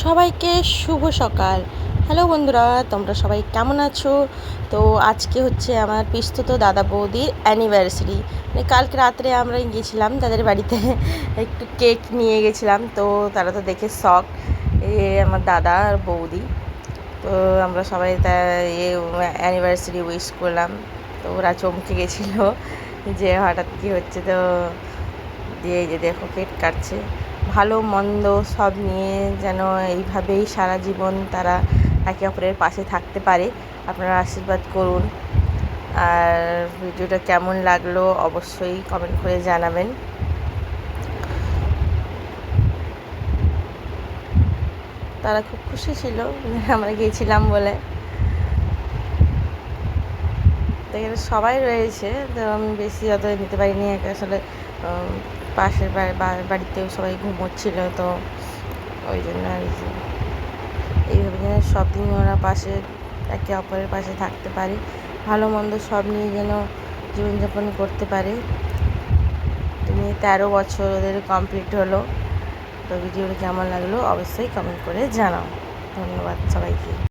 সবাইকে শুভ সকাল। হ্যালো বন্ধুরা, তোমরা সবাই কেমন আছো? তো আজকে হচ্ছে আমার পিসতুতো দাদা বৌদির অ্যানিভার্সারি। মানে কালকে রাত্রে আমরা গিয়েছিলাম তাদের বাড়িতে একটু কেক নিয়ে গেছিলাম। তো তারা তো দেখে শক, আমার দাদা আর বৌদি। তো আমরা সবাই তা অ্যানিভার্সারি উইশ করলাম। তো ওরা চমকে গেছিলো যে হঠাৎ কী হচ্ছে। তো দিয়ে এই যে দেখো কেক কাটছে। ভালো মন্দ সব নিয়ে যেন এইভাবেই সারা জীবন তারা একে অপরের পাশে থাকতে পারে, আপনারা আশীর্বাদ করুন। আর ভিডিওটা কেমন লাগলো অবশ্যই কমেন্ট করে জানাবেন। তারা খুব খুশি ছিল আমরা গিয়েছিলাম বলে। তো এখানে সবাই রয়েছে, তো আমি বেশি অত নিতে পারিনি। আসলে পাশের বাড়িতেও সবাই ঘুমোচ্ছিল, তো ওই জন্য আর কি এইভাবে যেন সব দিন ওরা পাশে একে অপরের পাশে থাকতে পারে, ভালো মন্দ সব নিয়ে যেন জীবনযাপন করতে পারে। তুমি 13 বছর ওদের কমপ্লিট হলো। তো ভিডিওটা কেমন লাগলো অবশ্যই কমেন্ট করে জানাও। ধন্যবাদ সবাইকে।